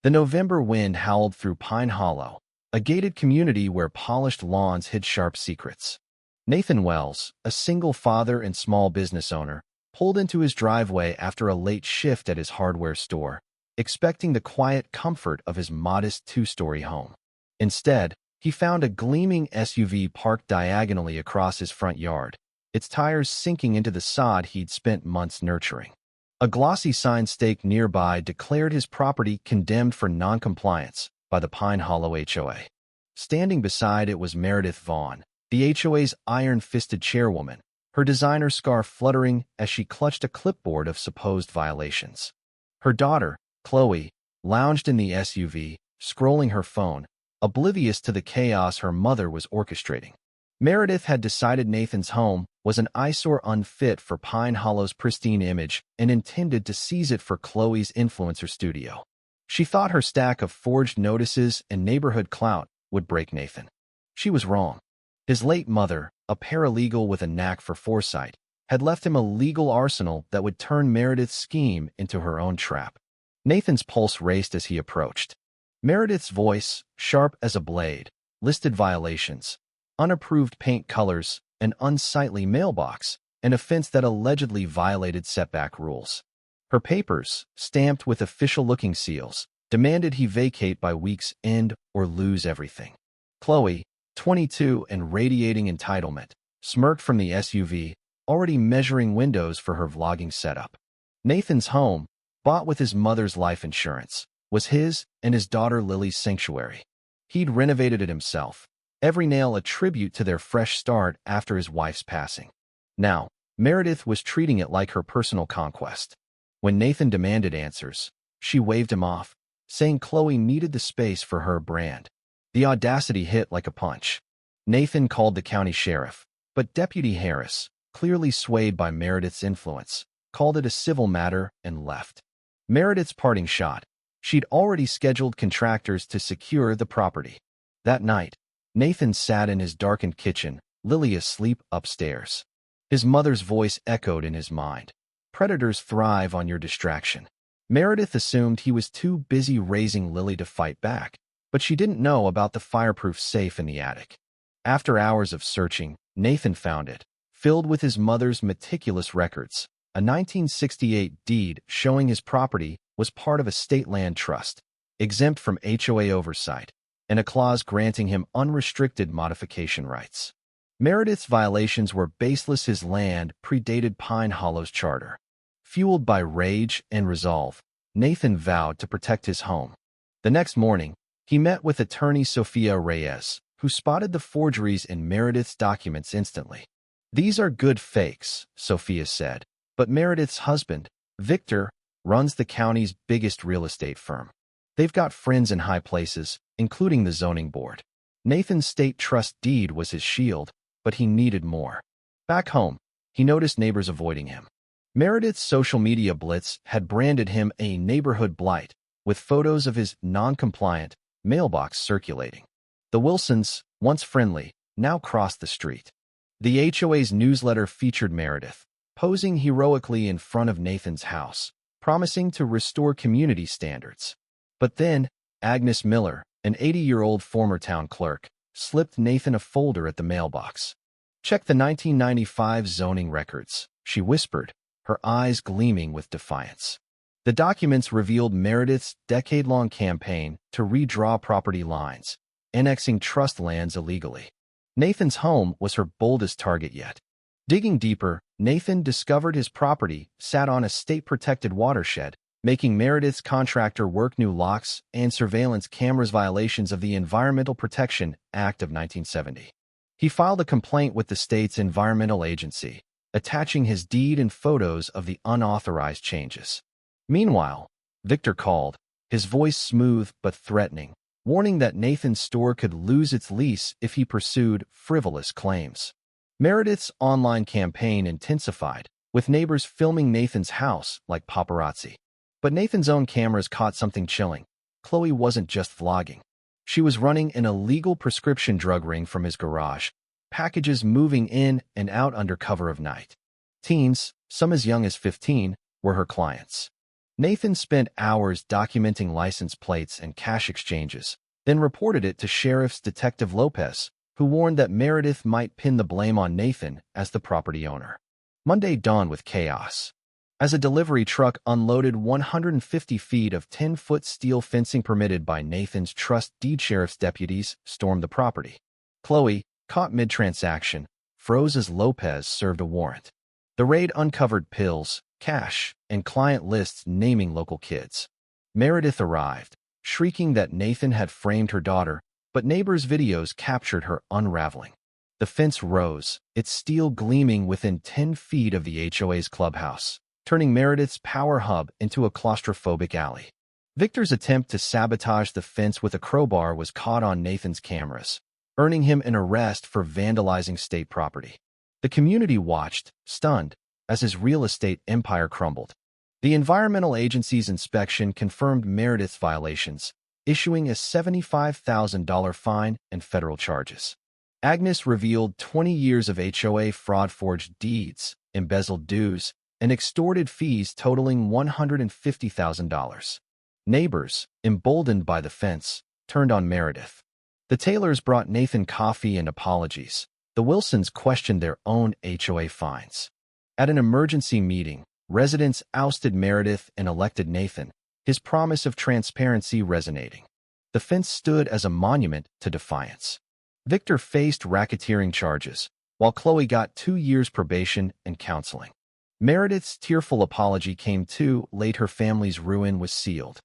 The November wind howled through Pine Hollow, a gated community where polished lawns hid sharp secrets. Nathan Wells, a single father and small business owner, pulled into his driveway after a late shift at his hardware store, expecting the quiet comfort of his modest two-story home. Instead, he found a gleaming SUV parked diagonally across his front yard, its tires sinking into the sod he'd spent months nurturing. A glossy sign staked nearby declared his property condemned for noncompliance by the Pine Hollow HOA. Standing beside it was Meredith Vaughn, the HOA's iron-fisted chairwoman, her designer scarf fluttering as she clutched a clipboard of supposed violations. Her daughter, Chloe, lounged in the SUV, scrolling her phone, oblivious to the chaos her mother was orchestrating. Meredith had decided Nathan's home was an eyesore unfit for Pine Hollow's pristine image and intended to seize it for Chloe's influencer studio. She thought her stack of forged notices and neighborhood clout would break Nathan. She was wrong. His late mother, a paralegal with a knack for foresight, had left him a legal arsenal that would turn Meredith's scheme into her own trap. Nathan's pulse raced as he approached. Meredith's voice, sharp as a blade, listed violations: unapproved paint colors, an unsightly mailbox, an offense that allegedly violated setback rules. Her papers, stamped with official-looking seals, demanded he vacate by week's end or lose everything. Chloe, 22 and radiating entitlement, smirked from the SUV, already measuring windows for her vlogging setup. Nathan's home, bought with his mother's life insurance, was his and his daughter Lily's sanctuary. He'd renovated it himself, every nail a tribute to their fresh start after his wife's passing. Now, Meredith was treating it like her personal conquest. When Nathan demanded answers, she waved him off, saying Chloe needed the space for her brand. The audacity hit like a punch. Nathan called the county sheriff, but Deputy Harris, clearly swayed by Meredith's influence, called it a civil matter and left. Meredith's parting shot: she'd already scheduled contractors to secure the property. That night, Nathan sat in his darkened kitchen, Lily asleep upstairs. His mother's voice echoed in his mind. Predators thrive on your distraction. Meredith assumed he was too busy raising Lily to fight back, but she didn't know about the fireproof safe in the attic. After hours of searching, Nathan found it, filled with his mother's meticulous records. A 1968 deed showing his property was part of a state land trust, exempt from HOA oversight, and a clause granting him unrestricted modification rights. Meredith's violations were baseless. His land predated Pine Hollow's charter. Fueled by rage and resolve, Nathan vowed to protect his home. The next morning, he met with attorney Sophia Reyes, who spotted the forgeries in Meredith's documents instantly. "These are good fakes," Sophia said, "but Meredith's husband, Victor, runs the county's biggest real estate firm. They've got friends in high places, including the zoning board." Nathan's state trust deed was his shield, but he needed more. Back home, he noticed neighbors avoiding him. Meredith's social media blitz had branded him a neighborhood blight, with photos of his non-compliant mailbox circulating. The Wilsons, once friendly, now crossed the street. The HOA's newsletter featured Meredith, posing heroically in front of Nathan's house, promising to restore community standards. But then, Agnes Miller, an 80-year-old former town clerk, slipped Nathan a folder at the mailbox. "Check the 1995 zoning records," she whispered, her eyes gleaming with defiance. The documents revealed Meredith's decade-long campaign to redraw property lines, annexing trust lands illegally. Nathan's home was her boldest target yet. Digging deeper, Nathan discovered his property sat on a state-protected watershed, making Meredith's contractor work new locks and surveillance cameras, violations of the Environmental Protection Act of 1970. He filed a complaint with the state's environmental agency, attaching his deed and photos of the unauthorized changes. Meanwhile, Victor called, his voice smooth but threatening, warning that Nathan's store could lose its lease if he pursued frivolous claims. Meredith's online campaign intensified, with neighbors filming Nathan's house like paparazzi. But Nathan's own cameras caught something chilling. Chloe wasn't just vlogging. She was running an illegal prescription drug ring from his garage, packages moving in and out under cover of night. Teens, some as young as 15, were her clients. Nathan spent hours documenting license plates and cash exchanges, then reported it to Sheriff's Detective Lopez, who warned that Meredith might pin the blame on Nathan as the property owner. Monday dawned with chaos. As a delivery truck unloaded 150 feet of 10-foot steel fencing permitted by Nathan's trust deed, sheriff's deputies stormed the property. Chloe, caught mid-transaction, froze as Lopez served a warrant. The raid uncovered pills, cash, and client lists naming local kids. Meredith arrived, shrieking that Nathan had framed her daughter, but neighbors' videos captured her unraveling. The fence rose, its steel gleaming within 10 feet of the HOA's clubhouse, turning Meredith's power hub into a claustrophobic alley. Victor's attempt to sabotage the fence with a crowbar was caught on Nathan's cameras, earning him an arrest for vandalizing state property. The community watched, stunned, as his real estate empire crumbled. The Environmental Agency's inspection confirmed Meredith's violations, issuing a $75,000 fine and federal charges. Agnes revealed 20 years of HOA fraud, forged deeds, embezzled dues, and extorted fees totaling $150,000. Neighbors, emboldened by the fence, turned on Meredith. The Taylors brought Nathan coffee and apologies. The Wilsons questioned their own HOA fines. At an emergency meeting, residents ousted Meredith and elected Nathan, his promise of transparency resonating. The fence stood as a monument to defiance. Victor faced racketeering charges, while Chloe got 2 years probation and counseling. Meredith's tearful apology came too late. Her family's ruin was sealed.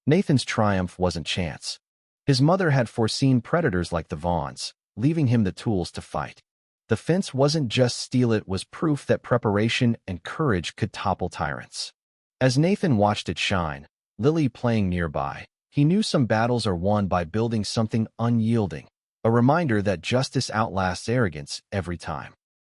Nathan's triumph wasn't chance. His mother had foreseen predators like the Vaughns, leaving him the tools to fight. The fence wasn't just steel, it was proof that preparation and courage could topple tyrants. As Nathan watched it shine, Lily playing nearby, he knew some battles are won by building something unyielding, a reminder that justice outlasts arrogance every time.